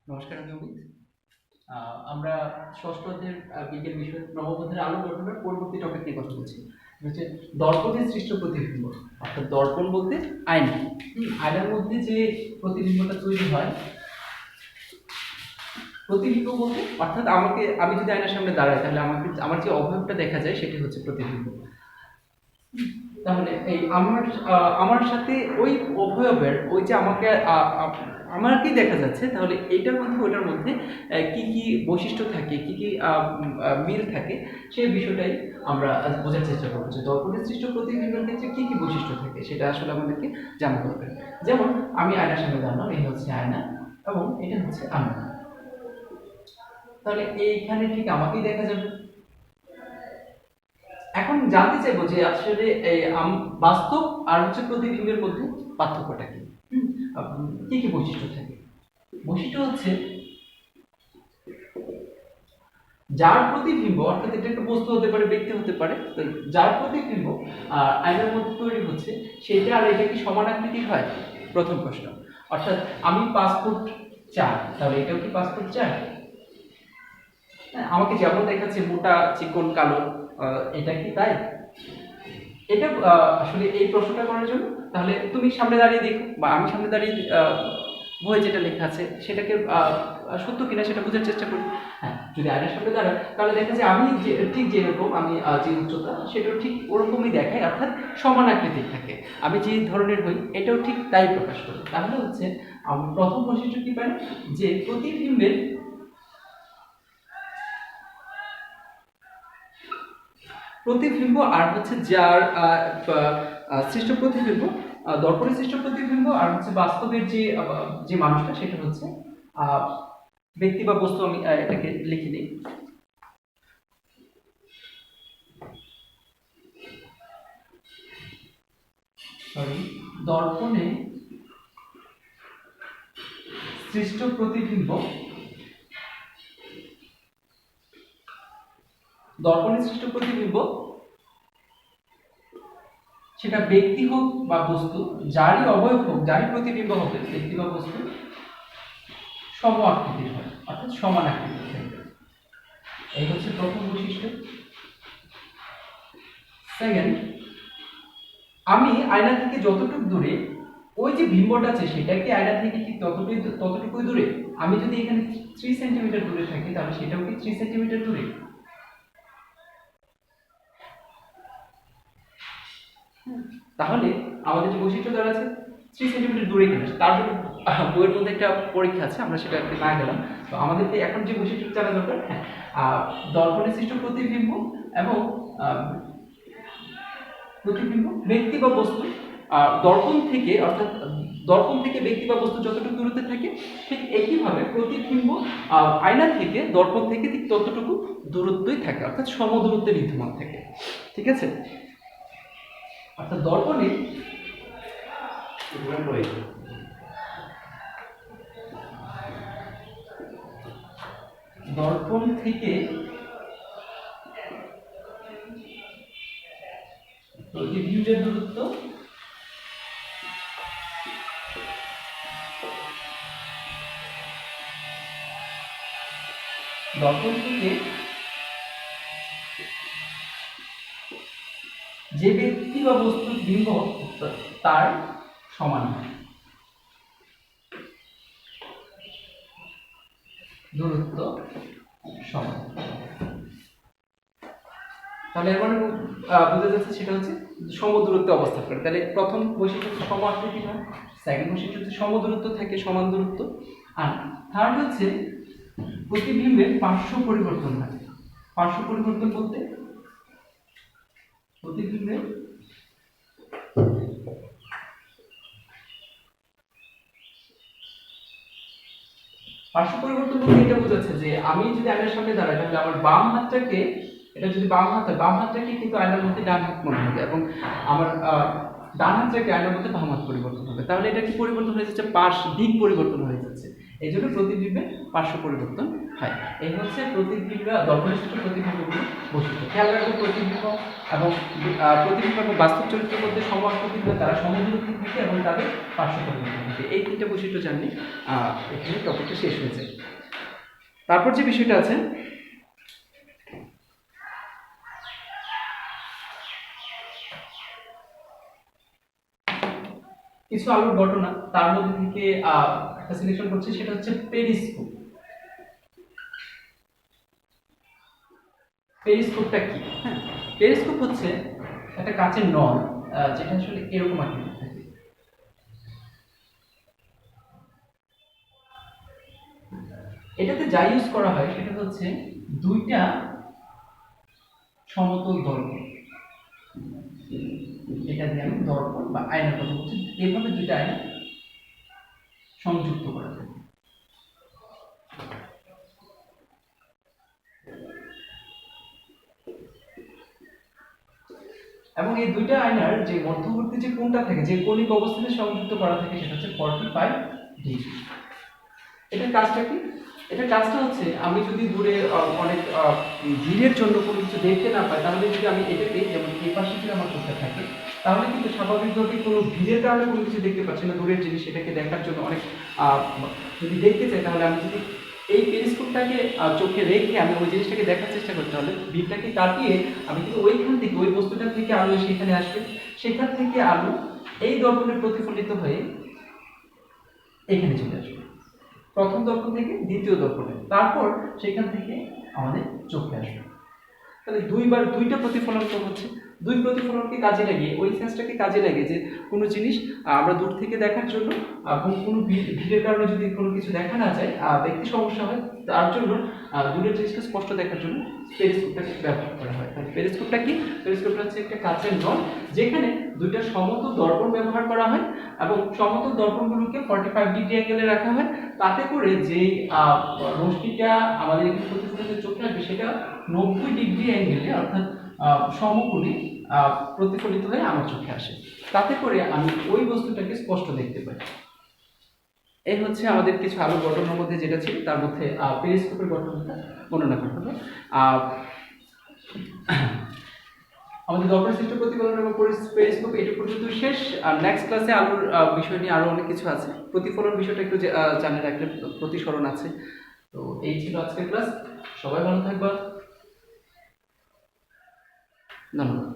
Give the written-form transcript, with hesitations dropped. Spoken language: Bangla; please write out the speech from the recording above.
নমস্কার, আমি অমিত। আমরা ষষ্ঠ অধ্যায়ের বিজ্ঞান বিষয় নবম অধ্যায়ের আলো গঠনের পরবর্তী টপিক নিয়ে কথা বলছি। হচ্ছে দর্পণের সৃষ্ট প্রতিবিম্ব। অর্থাৎ দর্পণ বলতে আয়না। আয়নার মধ্যে যে প্রতিবিম্বটা তৈরি হয়, প্রতিবিম্ব বলতে অর্থাৎ আমি যদি আয়নার সামনে দাঁড়াই তাহলে আমার যে অবয়বটা দেখা যায় সেটি হচ্ছে প্রতিবিম্ব। তাহলে এই আমার সাথে ওই অবয়বের ওই যে আমাকেই দেখা যাচ্ছে, তাহলে এটার মধ্যে ওটার মধ্যে কি কি বৈশিষ্ট্য থাকে, কি কি মিল থাকে, সেই বিষয়টাই আমরা বোঝার চেষ্টা করবো যে দর্পণের সৃষ্ট প্রতিবিম্বের ক্ষেত্রে কি কি বৈশিষ্ট্য থাকে সেটা আসলে আমাদেরকে জানতে হবে। যেমন আমি আয়নার সামনে দাঁড়ালাম, এই হচ্ছে আয়না এবং এটা হচ্ছে আমি। তাহলে এইখানে ঠিক আমাকেই দেখা যাবে। এখন জানতে চাইবো যে আসলে বাস্তব আর হচ্ছে প্রতিবিম্বের মধ্যে পার্থক্যটা কি, কি কি বৈশিষ্ট্য থাকে। বৈশিষ্ট্য হচ্ছে যার প্রতিবিম্ব, অর্থাৎ এটা একটা বস্তু হতে পারে, ব্যক্তি হতে পারে, তো যার প্রতিবিম্ব আয়নার মধ্যে তৈরি হচ্ছে সেটা আর এটা কি সমান আকৃতির হয়? প্রথম প্রশ্ন। অর্থাৎ আমি 5 ফুট 4, তাহলে এটাও কি 5 ফুট 4? আমাকে যেমন দেখাচ্ছে মোটা চিকন কালো, এটা কি তাই? এটা আসলে এই প্রশ্নটা করার জন্য তাহলে তুমি সামনে দাঁড়িয়ে দেখো বা আমি সামনে দাঁড়িয়ে বইয়ে যেটা লেখা আছে সেটাকে সত্য কিনা সেটা বোঝার চেষ্টা করি। হ্যাঁ, যদি আয়নার সামনে দাঁড়ায় তাহলে দেখা যায় আমি ঠিক যেরকম আমি যে উচ্চতা সেটাও ঠিক ওরকমই দেখায়, অর্থাৎ সমান আকৃতির থাকে। আমি যে ধরনের হই এটাও ঠিক তাই প্রকাশ করি। তাহলে হচ্ছে আমি প্রথম বৈশিষ্ট্য কি পাই, যে প্রতিবিম্ব আর হচ্ছে যার সৃষ্ট প্রতিবিম্ব, দর্পণের সৃষ্ট প্রতিবিম্ব আর হচ্ছে বাস্তবের যে মানুষটা সেটা হচ্ছে ব্যক্তি বা বস্তু। আমি এটাকে লিখে দিই। দর্পণে সৃষ্ট প্রতিবিম্ব, দর্পণে সৃষ্ট প্রতিবিম্ব সেটা ব্যক্তি হোক বা বস্তু, যারই অবয়ব হোক, যারই প্রতিবিম্ব হবে, ব্যক্তি বা বস্তু সম আকৃতির হয়, অর্থাৎ সমান আকৃতির থাকবে। এই হচ্ছে প্রথম বৈশিষ্ট্য। সেকেন্ড, আমি আয়না থেকে যতটুকু দূরে, ওই যে বিম্বটা আছে সেটা কি আয়না থেকে ঠিক ততটুকুই দূরে? আমি যদি এখানে 3 সেন্টিমিটার দূরে থাকি তাহলে সেটাও কি 3 সেন্টিমিটার দূরে? তাহলে আমাদের যে বৈশিষ্ট্য দ্বারা আছে 3 সেন্টিমিটার দূরে কিনা, তার জন্য বইয়ের মধ্যে একটা পরীক্ষা আছে, আমরা সেটা না গেলাম। তো আমাদেরকে এখন যে বৈশিষ্ট্য জানা দরকার, হ্যাঁ, দর্পণে সৃষ্ট প্রতিবিম্ব এবং ব্যক্তি বা বস্তু দর্পণ থেকে, অর্থাৎ দর্পণ থেকে ব্যক্তি বা বস্তু যতটুকু দূরত্বে থাকে, ঠিক একইভাবে প্রতিবিম্ব আয়না থেকে দর্পণ থেকে ঠিক ততটুকু দূরত্বই থাকে, অর্থাৎ সমদূরত্বে বিদ্যমান থাকে। ঠিক আছে? অর্থাৎ দর্পণে দর্পণ থেকে প্রতিবিম্বের দূরত্ব দর্পণ থেকে যে ব্যক্তি বা বস্তুর বিম্ব তার সমান দূরত্ব সমান। তাহলে এর মানে বোঝা যাচ্ছে সেটা হচ্ছে সমদূরত্বে অবস্থান করে। তাহলে প্রথম বৈশিষ্ট্য হচ্ছে সম আকৃতি হয়, সেকেন্ড বৈশিষ্ট্য হচ্ছে সমদূরত্ব থাকে, সমান দূরত্ব, আর থার্ড হচ্ছে প্রতিবিম্বের পার্শ্ব পরিবর্তন থাকে। পার্শ্ব পরিবর্তন বলতে প্রতিবিম্বের পার্শ্ব পরিবর্তন বলতে এটা বোঝাচ্ছে যে আমি যদি আয়নার সামনে দাঁড়াই তাহলে আমার বাম হাতটাকে, এটা যদি বাম হাত হয়, বাম হাতটাকে কিন্তু আয়নার মধ্যে ডান হাত মনে হবে, এবং আমার ডান হাতটাকে আয়নার মধ্যে বাম হাত পরিবর্তন হবে। তাহলে এটা কি পরিবর্তন হয়ে যাচ্ছে? দিক পরিবর্তন হয়ে যাচ্ছে। এই জন্য প্রতিবিম্বের পার্শ্ব পরিবর্তন হয়। এই হচ্ছে প্রতিবিম্ব দর্পণের সৃষ্ট প্রতিবিম্বগুলো বৈশিষ্ট্য। খেয়াল রাখবেন প্রতিবিম্ব এবং বাস্তব চরিত্রের মধ্যে সমাকৃতি হয়, তারা সমদূরত্বে থাকে এবং তাদের পার্শ্ব পরিবর্তন থাকে। এই তিনটা বৈশিষ্ট্য জানলে এখানে টপিকটা শেষ হয়েছে। তারপর যে বিষয়টা আছে, কিছু আলোর ঘটনা, তার মধ্যে থেকে একটা সিলেকশন করছি, সেটা হচ্ছে পেরিস্কোপ। পেরিস্কোপটা কি? হ্যাঁ, পেরিস্কোপ হচ্ছে একটা কাচের নল, যেটা আসলে এরকম আকৃতির থাকে। এটাতে যা ইউজ করা হয় সেটা হচ্ছে দুইটা সমতল দর্পণ। এটা দিয়ে আমি দর্পণ বা আয়নার কথা বলছি, এইভাবে দুইটা আয়না সংযুক্ত করা থাকে। এবং এই দুইটা আয়নার যে মধ্যবর্তী যে কোণটা থাকে, যে কৌণিক অবস্থানে সংযুক্ত করা থাকে, সেটা হচ্ছে 45 ডিগ্রি। এটার কাজটা কি? এটার কাজটা হচ্ছে আমি যদি দূরে অনেক ভিড়ের জন্য কোনো কিছু দেখতে না পাই, তাহলে যদি আমি এটাকে, যেমন এই পাশে যদি আমার চোখটা থাকে, তাহলে কিন্তু স্বাভাবিকভাবে কোনো ভিড়ের কারণে কোনো কিছু দেখতে পাচ্ছি না, দূরের জিনিস, সেটাকে দেখার জন্য অনেক যদি দেখতে চাই, তাহলে আমি যদি এই পেরিস্কোপটাকে চোখে রেখে আমি ওই জিনিসটাকে দেখার চেষ্টা করতে, হলে ভিড়টাকে কাটিয়ে আমি কিন্তু ওইখান থেকে, ওই বস্তুটার থেকে আলো সেখানে আসবে, সেখান থেকে আলো এই দর্পণে প্রতিফলিত হয়ে এখানে চলে আসবে, প্রথম দর্পণ থেকে দ্বিতীয় দর্পণে, তারপর সেখান থেকে আমাদের চোখে আসবে। তাহলে দুইবার দুইটা প্রতিফলন তো হচ্ছে। দুই প্রতিফলনকে কাজে লাগিয়ে, ওই সেন্সটাকে কাজে লাগিয়ে, যে কোনো জিনিস আমরা দূর থেকে দেখার জন্য এবং কোনো ভিড়ের কারণে যদি কোনো কিছু দেখা না যায়, দেখতে সমস্যা হয়, তার জন্য দূরের জিনিসটা স্পষ্ট দেখার জন্য পেরিস্কোপটাকে ব্যবহার করা হয়। তাহলে পেরিস্কোপটা কি? পেরিস্কোপটা হচ্ছে একটা কাচের নল, যেখানে দুইটা সমতল দর্পণ ব্যবহার করা হয় এবং সমতল দর্পণগুলোকে 45 ডিগ্রি অ্যাঙ্গেলে রাখা হয়, তাতে করে যে রশ্মিটা আমাদের এখানে প্রতিফলিত চোখে আসবে, সেটা 90 ডিগ্রি অ্যাঙ্গেলে, অর্থাৎ সমকোণে প্রতিফলিত হয়ে আমার চোখে আসে, তাতে করে আমি ওই বস্তুটাকে স্পষ্ট দেখতে পাই। এই হচ্ছে আমাদের কিছু আলো গঠনের মধ্যে যেটা ছিল, তার মধ্যে পেরিস্কোপের গঠনটা বর্ণনা করতে হবে। আমাদের দর্পণ সৃষ্ট প্রতিফলন এবং পেরিস্কোপ এটা পর্যন্ত শেষ। আর নেক্সট ক্লাসে আলোর বিষয় নিয়ে আরো অনেক কিছু আছে। প্রতিফলন বিষয়টা একটু জানে রাখলে প্রতিসরণ আছে। তো এই ছিল আজকের ক্লাস। সবাই ভালো থাকবা, ধন্যবাদ।